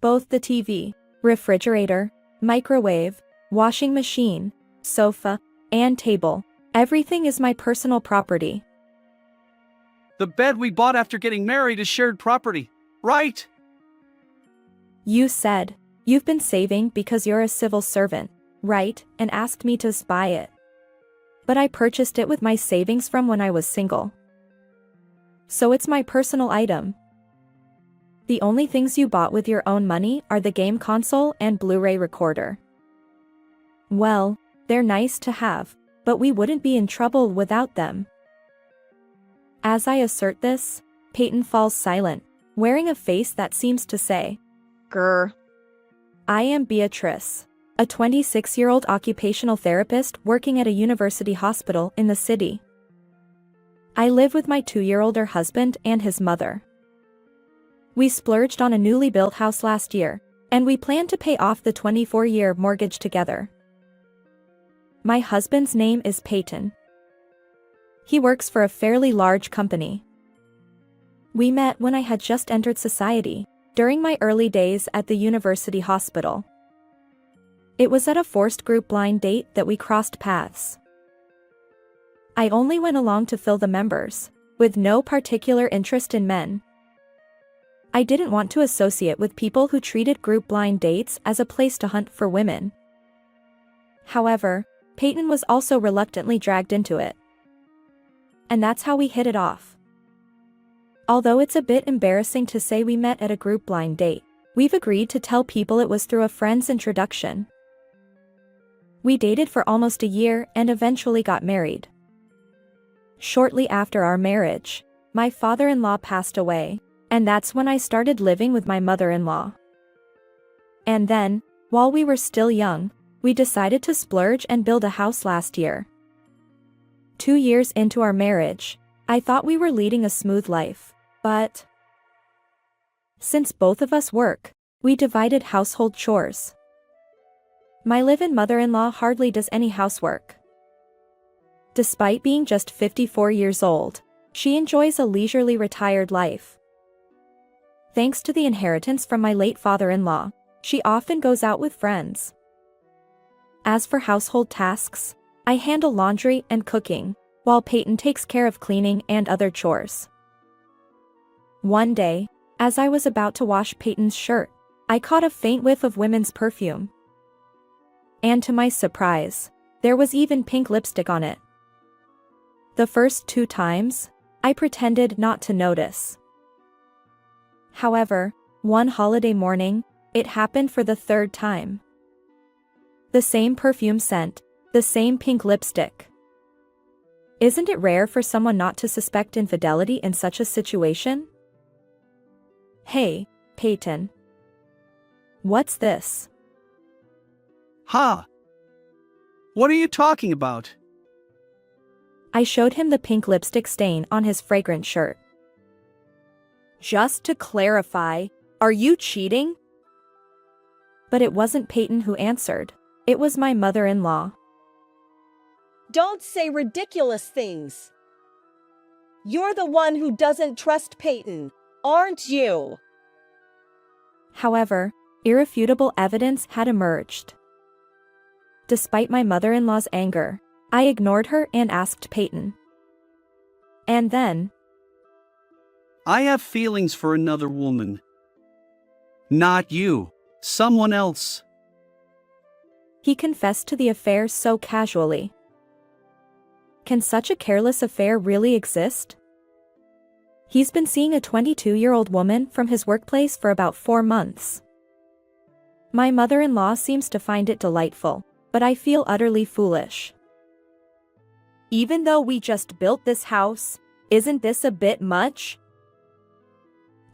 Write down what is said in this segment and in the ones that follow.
Both the TV, refrigerator, microwave, washing machine, sofa, and table. Everything is my personal property. The bed we bought after getting married is shared property, right? You said, you've been saving because you're a civil servant, right, and asked me to buy it. But I purchased it with my savings from when I was single. So it's my personal item. The only things you bought with your own money are the game console and Blu-ray recorder. Well, they're nice to have, but we wouldn't be in trouble without them. As I assert this, Peyton falls silent, wearing a face that seems to say, "Grr." I am Beatrice, a 26-year-old occupational therapist working at a university hospital in the city. I live with my 2-year-older husband and his mother. We splurged on a newly built house last year, and we plan to pay off the 24-year mortgage together. My husband's name is Peyton. He works for a fairly large company. We met when I had just entered society, during my early days at the university hospital. It was at a forced group blind date that we crossed paths. I only went along to fill the members, with no particular interest in men. I didn't want to associate with people who treated group blind dates as a place to hunt for women. However, Peyton was also reluctantly dragged into it. And that's how we hit it off. Although it's a bit embarrassing to say we met at a group blind date, we've agreed to tell people it was through a friend's introduction. We dated for almost a year and eventually got married. Shortly after our marriage, my father-in-law passed away, and that's when I started living with my mother-in-law. And then, while we were still young, we decided to splurge and build a house last year. 2 years into our marriage, I thought we were leading a smooth life, but since both of us work, we divided household chores. My live-in mother-in-law hardly does any housework. Despite being just 54 years old, she enjoys a leisurely retired life. Thanks to the inheritance from my late father-in-law, she often goes out with friends. As for household tasks, I handle laundry and cooking, while Peyton takes care of cleaning and other chores. One day, as I was about to wash Peyton's shirt, I caught a faint whiff of women's perfume. And to my surprise, there was even pink lipstick on it. The first 2 times, I pretended not to notice. However, one holiday morning, it happened for the 3rd time. The same perfume scent, the same pink lipstick. Isn't it rare for someone not to suspect infidelity in such a situation? Hey, Peyton. What's this? Huh? What are you talking about? I showed him the pink lipstick stain on his fragrant shirt. Just to clarify, are you cheating? But it wasn't Peyton who answered. It was my mother-in-law. Don't say ridiculous things. You're the one who doesn't trust Peyton, aren't you? However, irrefutable evidence had emerged. Despite my mother-in-law's anger, I ignored her and asked Peyton. And then, I have feelings for another woman. Not you, someone else. He confessed to the affair so casually. Can such a careless affair really exist? He's been seeing a 22-year-old woman from his workplace for about 4 months. My mother-in-law seems to find it delightful, but I feel utterly foolish. Even though we just built this house, isn't this a bit much?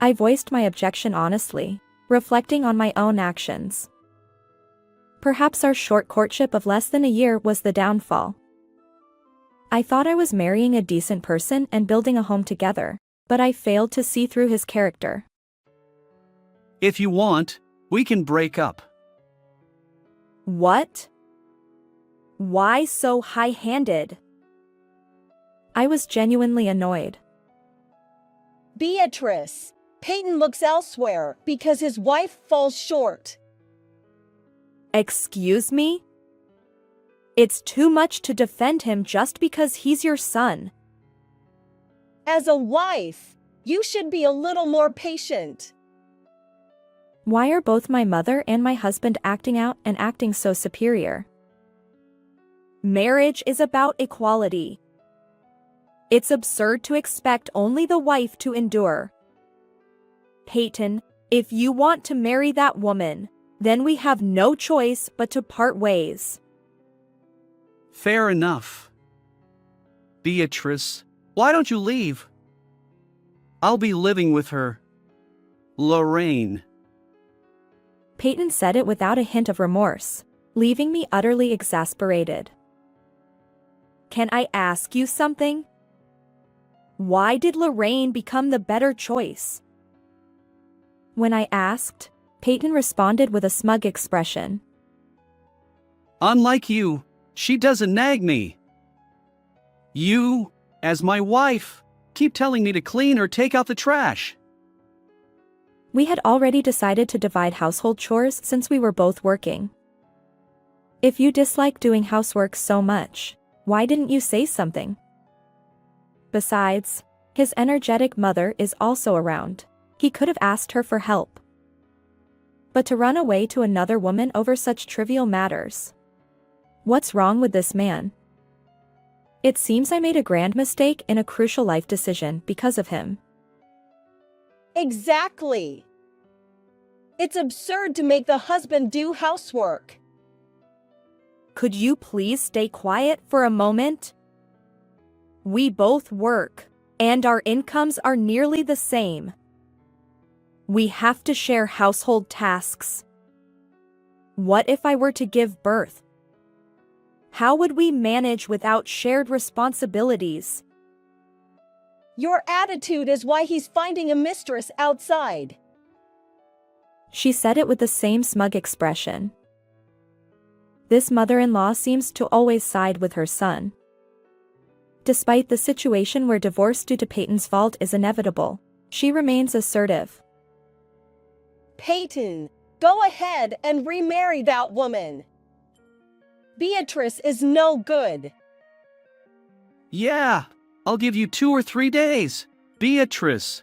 I voiced my objection honestly, reflecting on my own actions. Perhaps our short courtship of less than a year was the downfall. I thought I was marrying a decent person and building a home together, but I failed to see through his character. If you want, we can break up. What? Why so high-handed? I was genuinely annoyed. Beatrice, Peyton looks elsewhere because his wife falls short. Excuse me? It's too much to defend him just because he's your son. As a wife, you should be a little more patient. Why are both my mother and my husband acting out and acting so superior? Marriage is about equality. It's absurd to expect only the wife to endure. Peyton, if you want to marry that woman, then we have no choice but to part ways. Fair enough. Beatrice, why don't you leave? I'll be living with her. Lorraine. Peyton said it without a hint of remorse, leaving me utterly exasperated. Can I ask you something? Why did Lorraine become the better choice? When I asked, Peyton responded with a smug expression. Unlike you, she doesn't nag me. You, as my wife, keep telling me to clean or take out the trash. We had already decided to divide household chores since we were both working. If you dislike doing housework so much, why didn't you say something? Besides, his energetic mother is also around. He could have asked her for help. But to run away to another woman over such trivial matters. What's wrong with this man? It seems I made a grand mistake in a crucial life decision because of him. Exactly. It's absurd to make the husband do housework. Could you please stay quiet for a moment? We both work, and our incomes are nearly the same. We have to share household tasks. What if I were to give birth? How would we manage without shared responsibilities? Your attitude is why he's finding a mistress outside. She said it with the same smug expression. This mother-in-law seems to always side with her son. Despite the situation where divorce due to Peyton's fault is inevitable, she remains assertive. Peyton, go ahead and remarry that woman. Beatrice is no good. Yeah, I'll give you 2 or 3 days. Beatrice.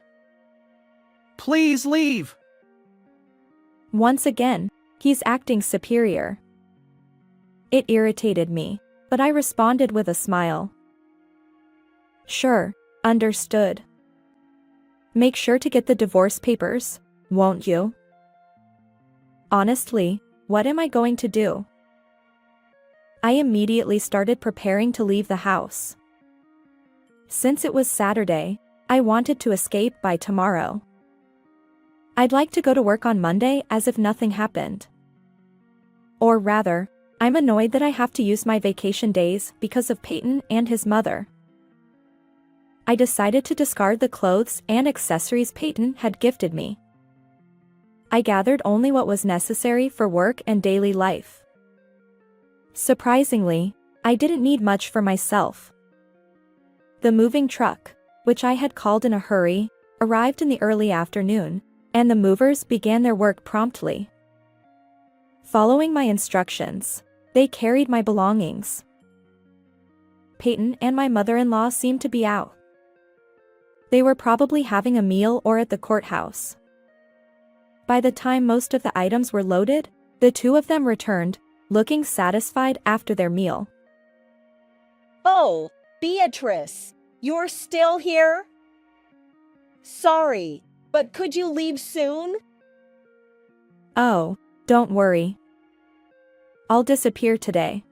Please leave. Once again, he's acting superior. It irritated me, but I responded with a smile. Sure, understood. Make sure to get the divorce papers, won't you? Honestly, what am I going to do? I immediately started preparing to leave the house. Since it was Saturday, I wanted to escape by tomorrow. I'd like to go to work on Monday as if nothing happened. Or rather, I'm annoyed that I have to use my vacation days because of Peyton and his mother. I decided to discard the clothes and accessories Peyton had gifted me. I gathered only what was necessary for work and daily life. Surprisingly, I didn't need much for myself. The moving truck, which I had called in a hurry, arrived in the early afternoon, and the movers began their work promptly. Following my instructions, they carried my belongings. Peyton and my mother-in-law seemed to be out. They were probably having a meal or at the courthouse. By the time most of the items were loaded, the two of them returned, looking satisfied after their meal. Oh, Beatrice, you're still here? Sorry, but could you leave soon? Oh, don't worry. I'll disappear today.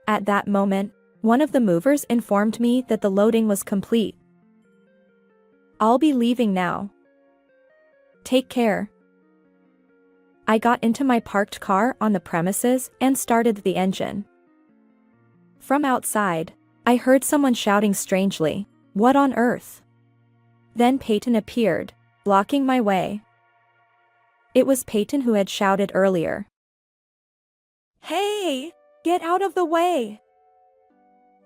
At that moment, one of the movers informed me that the loading was complete. I'll be leaving now. Take care. I got into my parked car on the premises and started the engine. From outside, I heard someone shouting strangely, "What on earth?" Then Peyton appeared, blocking my way. It was Peyton who had shouted earlier. "Hey, get out of the way!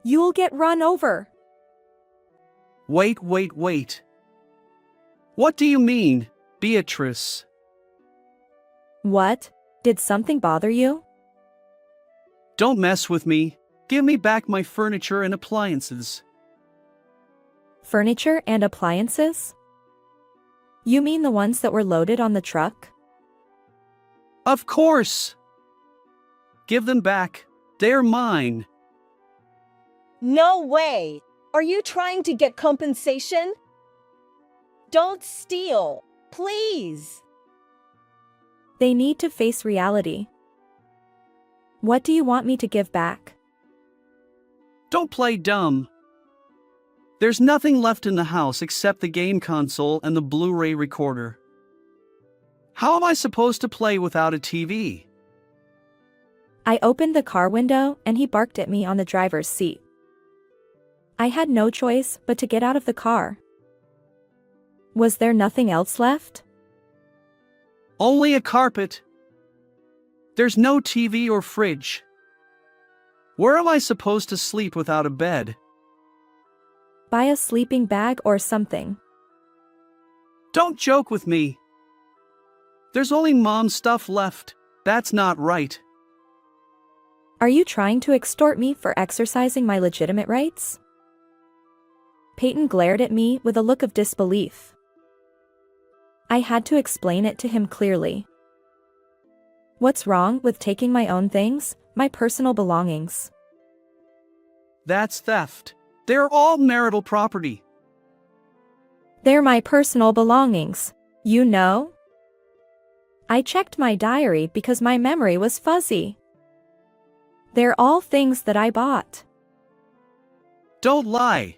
You'll get run over!" Wait. What do you mean, Beatrice? What? Did something bother you? Don't mess with me. Give me back my furniture and appliances. Furniture and appliances? You mean the ones that were loaded on the truck? Of course. Give them back. They're mine. No way! Are you trying to get compensation? Don't steal, please! They need to face reality. What do you want me to give back? Don't play dumb. There's nothing left in the house except the game console and the Blu-ray recorder. How am I supposed to play without a TV? I opened the car window and he barked at me on the driver's seat. I had no choice but to get out of the car. Was there nothing else left? Only a carpet. There's no TV or fridge. Where am I supposed to sleep without a bed? Buy a sleeping bag or something. Don't joke with me. There's only mom's stuff left. That's not right. Are you trying to extort me for exercising my legitimate rights? Peyton glared at me with a look of disbelief. I had to explain it to him clearly. What's wrong with taking my own things, my personal belongings? That's theft. They're all marital property. They're my personal belongings, you know? I checked my diary because my memory was fuzzy. They're all things that I bought. Don't lie.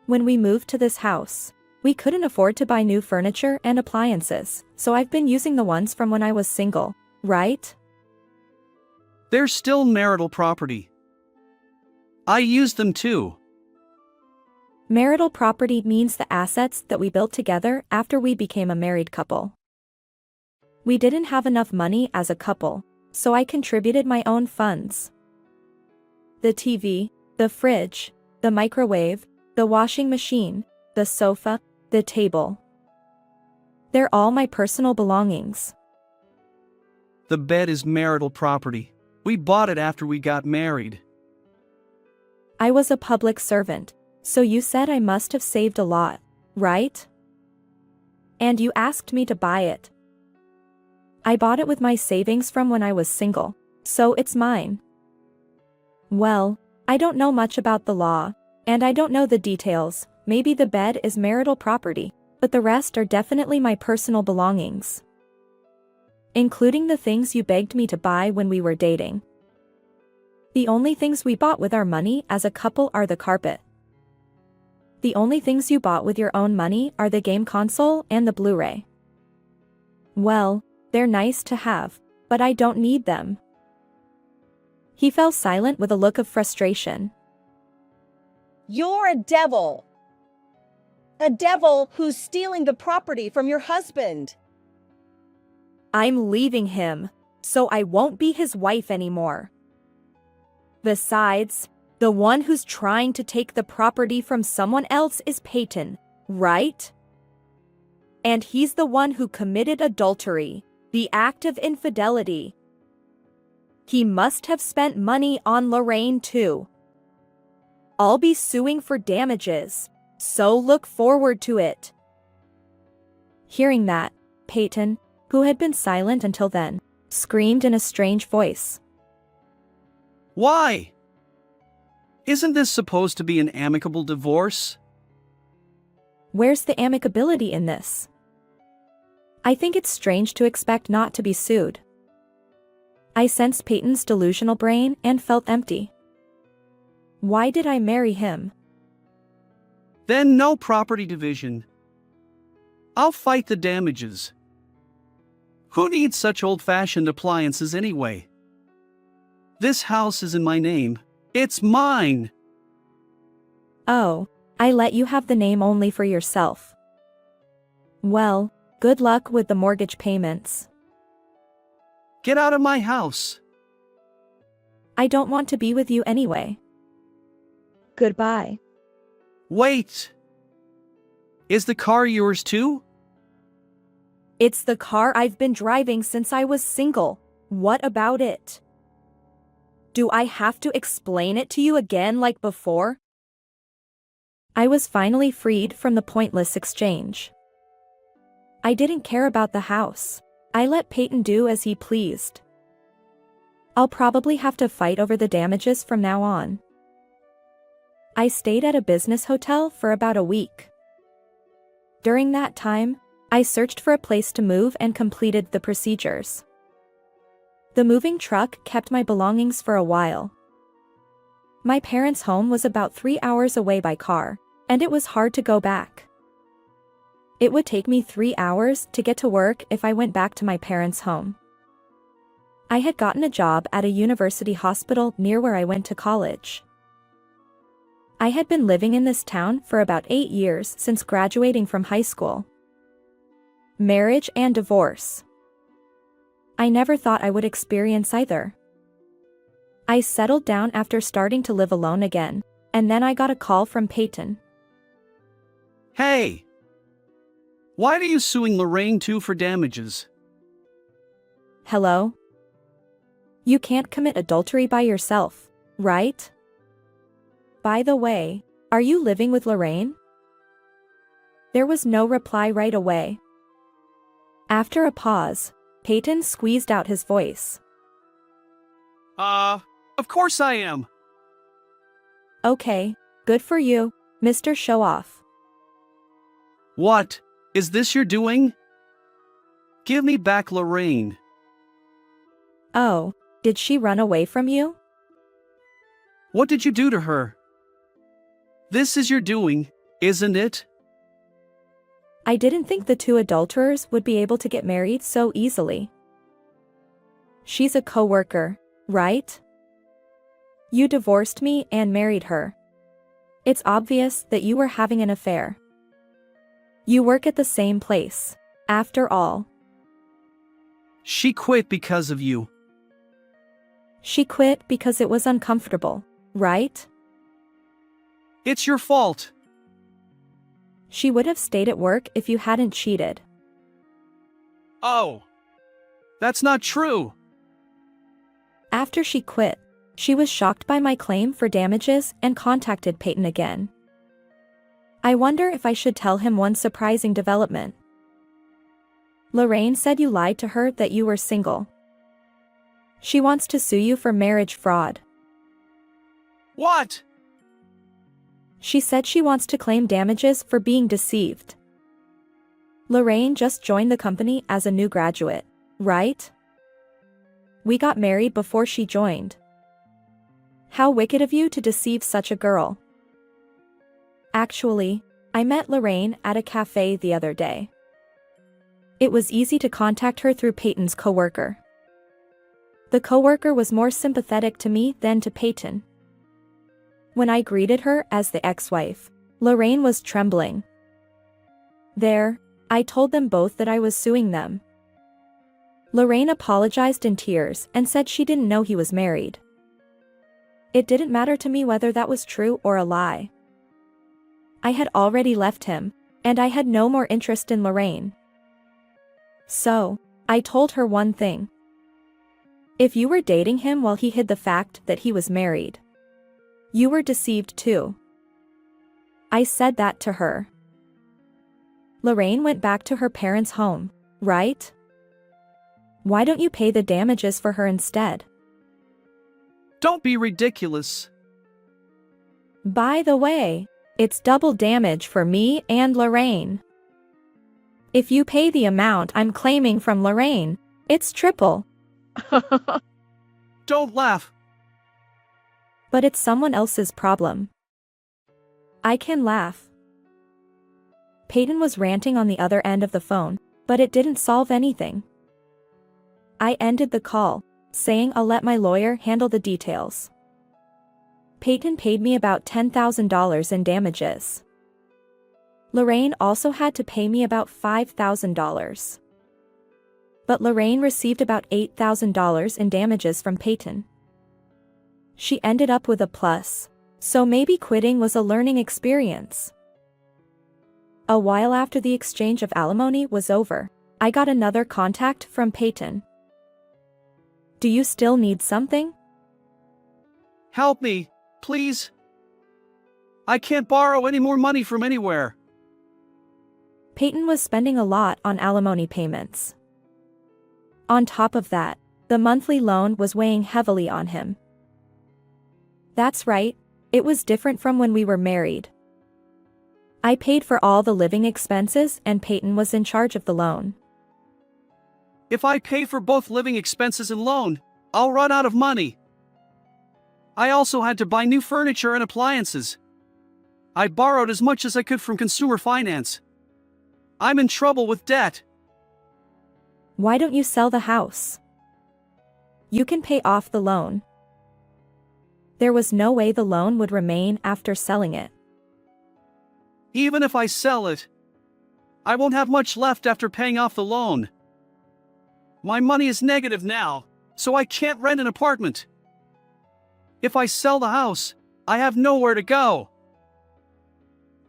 When we moved to this house, we couldn't afford to buy new furniture and appliances, so I've been using the ones from when I was single, right? They're still marital property. I use them too. Marital property means the assets that we built together after we became a married couple. We didn't have enough money as a couple, so I contributed my own funds. The TV, the fridge, the microwave, the washing machine, the sofa, the table. They're all my personal belongings. The bed is marital property. We bought it after we got married. I was a public servant, so you said I must have saved a lot, right? And you asked me to buy it. I bought it with my savings from when I was single, so it's mine. Well, I don't know much about the law, and I don't know the details. Maybe the bed is marital property, but the rest are definitely my personal belongings. Including the things you begged me to buy when we were dating. The only things we bought with our money as a couple are the carpet. The only things you bought with your own money are the game console and the Blu-ray. Well, they're nice to have, but I don't need them. He fell silent with a look of frustration. You're a devil! A devil who's stealing the property from your husband! I'm leaving him, so I won't be his wife anymore. Besides, the one who's trying to take the property from someone else is Peyton, right? And he's the one who committed adultery, the act of infidelity. He must have spent money on Lorraine too. I'll be suing for damages, so look forward to it. Hearing that, Peyton, who had been silent until then, screamed in a strange voice. Why? Isn't this supposed to be an amicable divorce? Where's the amicability in this? I think it's strange to expect not to be sued. I sensed Peyton's delusional brain and felt empty. Why did I marry him? Then no property division. I'll fight the damages. Who needs such old-fashioned appliances anyway? This house is in my name. It's mine. Oh, I let you have the name only for yourself. Well, good luck with the mortgage payments. Get out of my house. I don't want to be with you anyway. Goodbye. Wait. Is the car yours too? It's the car I've been driving since I was single. What about it? Do I have to explain it to you again like before? I was finally freed from the pointless exchange. I didn't care about the house. I let Peyton do as he pleased. I'll probably have to fight over the damages from now on. I stayed at a business hotel for about a week. During that time, I searched for a place to move and completed the procedures. The moving truck kept my belongings for a while. My parents' home was about 3 hours away by car, and it was hard to go back. It would take me 3 hours to get to work if I went back to my parents' home. I had gotten a job at a university hospital near where I went to college. I had been living in this town for about 8 years since graduating from high school. Marriage and divorce. I never thought I would experience either. I settled down after starting to live alone again, and then I got a call from Peyton. Hey! Why are you suing Lorraine too for damages? Hello? You can't commit adultery by yourself, right? By the way, are you living with Lorraine? There was no reply right away. After a pause, Peyton squeezed out his voice. Of course I am. Okay, good for you, Mr. Show-Off. What? Is this your doing? Give me back Lorraine. Oh, did she run away from you? What did you do to her? This is your doing, isn't it? I didn't think the two adulterers would be able to get married so easily. She's a coworker, right? You divorced me and married her. It's obvious that you were having an affair. You work at the same place, after all. She quit because of you. She quit because it was uncomfortable, right? It's your fault. She would have stayed at work if you hadn't cheated. Oh. That's not true. After she quit, she was shocked by my claim for damages and contacted Peyton again. I wonder if I should tell him one surprising development. Lorraine said you lied to her that you were single. She wants to sue you for marriage fraud. What? She said she wants to claim damages for being deceived. Lorraine just joined the company as a new graduate, right? We got married before she joined. How wicked of you to deceive such a girl. Actually, I met Lorraine at a cafe the other day. It was easy to contact her through Peyton's coworker. The coworker was more sympathetic to me than to Peyton. When I greeted her as the ex-wife, Lorraine was trembling. There, I told them both that I was suing them. Lorraine apologized in tears and said she didn't know he was married. It didn't matter to me whether that was true or a lie. I had already left him, and I had no more interest in Lorraine. So, I told her one thing. If you were dating him while he hid the fact that he was married, you were deceived too. I said that to her. Lorraine went back to her parents' home, right? Why don't you pay the damages for her instead? Don't be ridiculous. By the way, it's double damage for me and Lorraine. If you pay the amount I'm claiming from Lorraine, it's triple. Don't laugh. But it's someone else's problem. I can laugh. Peyton was ranting on the other end of the phone, but it didn't solve anything. I ended the call, saying I'll let my lawyer handle the details. Peyton paid me about $10,000 in damages. Lorraine also had to pay me about $5,000. But Lorraine received about $8,000 in damages from Peyton. She ended up with a plus, so maybe quitting was a learning experience. A while after the exchange of alimony was over, I got another contact from Peyton. Do you still need something? Help me, please. I can't borrow any more money from anywhere. Peyton was spending a lot on alimony payments. On top of that, the monthly loan was weighing heavily on him. That's right, it was different from when we were married. I paid for all the living expenses and Peyton was in charge of the loan. If I pay for both living expenses and loan, I'll run out of money. I also had to buy new furniture and appliances. I borrowed as much as I could from consumer finance. I'm in trouble with debt. Why don't you sell the house? You can pay off the loan. There was no way the loan would remain after selling it. Even if I sell it, I won't have much left after paying off the loan. My money is negative now, so I can't rent an apartment. If I sell the house, I have nowhere to go.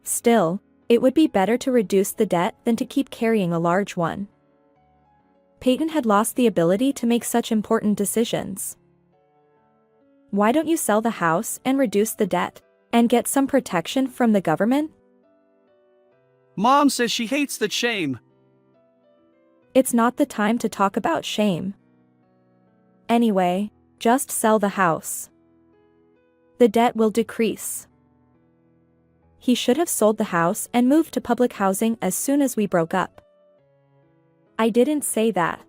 Still, it would be better to reduce the debt than to keep carrying a large one. Peyton had lost the ability to make such important decisions. Why don't you sell the house and reduce the debt, and get some protection from the government? Mom says she hates the shame. It's not the time to talk about shame. Anyway, just sell the house. The debt will decrease. He should have sold the house and moved to public housing as soon as we broke up. I didn't say that.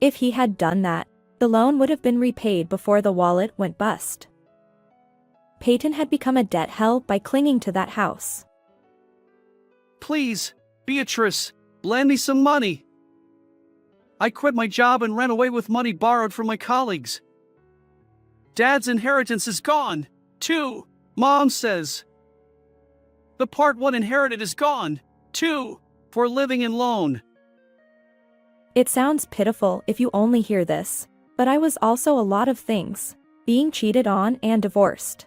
If he had done that, the loan would have been repaid before the wallet went bust. Peyton had become a debt hell by clinging to that house. Please, Beatrice, lend me some money. I quit my job and ran away with money borrowed from my colleagues. Dad's inheritance is gone, too, Mom says. The part 1 inherited is gone, too, for living in loan. It sounds pitiful if you only hear this, but I was also a lot of things, being cheated on and divorced.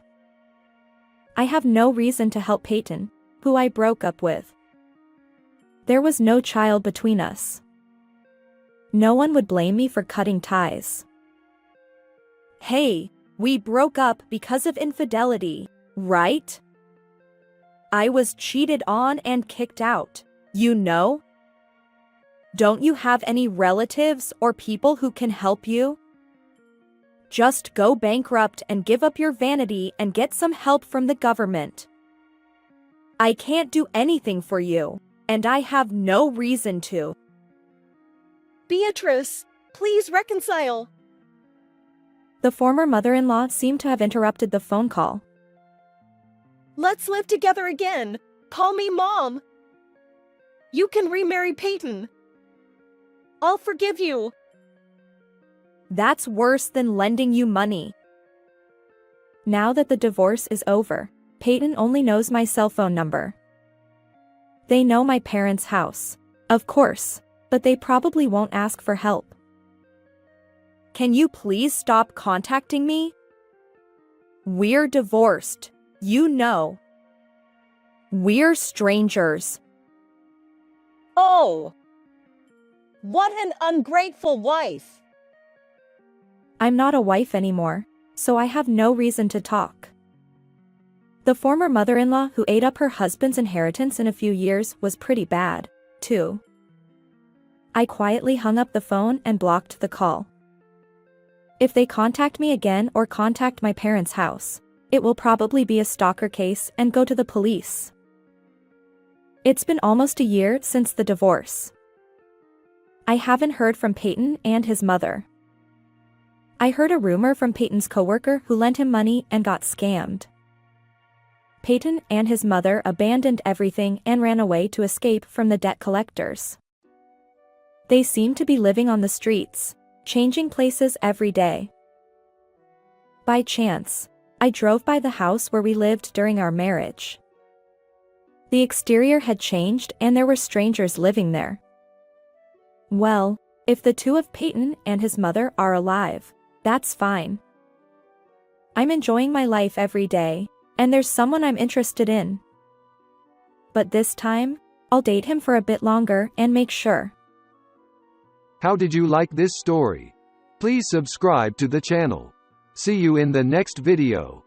I have no reason to help Peyton, who I broke up with. There was no child between us. No one would blame me for cutting ties. Hey, we broke up because of infidelity, right? I was cheated on and kicked out, you know? Don't you have any relatives or people who can help you? Just go bankrupt and give up your vanity and get some help from the government. I can't do anything for you, and I have no reason to. Beatrice, please reconcile. The former mother-in-law seemed to have interrupted the phone call. Let's live together again. Call me Mom. You can remarry Peyton. I'll forgive you. That's worse than lending you money. Now that the divorce is over, Peyton only knows my cell phone number. They know my parents' house, of course, but they probably won't ask for help. Can you please stop contacting me? We're divorced, you know. We're strangers. Oh! What an ungrateful wife! I'm not a wife anymore, so I have no reason to talk. The former mother-in-law who ate up her husband's inheritance in a few years was pretty bad, too. I quietly hung up the phone and blocked the call. If they contact me again or contact my parents' house, it will probably be a stalker case and go to the police. It's been almost a year since the divorce. I haven't heard from Peyton and his mother. I heard a rumor from Peyton's coworker who lent him money and got scammed. Peyton and his mother abandoned everything and ran away to escape from the debt collectors. They seem to be living on the streets, changing places every day. By chance, I drove by the house where we lived during our marriage. The exterior had changed and there were strangers living there. Well, if the two of Peyton and his mother are alive, that's fine. I'm enjoying my life every day, and there's someone I'm interested in. but this time, I'll date him for a bit longer and make sure. How did you like this story? Please subscribe to the channel. See you in the next video.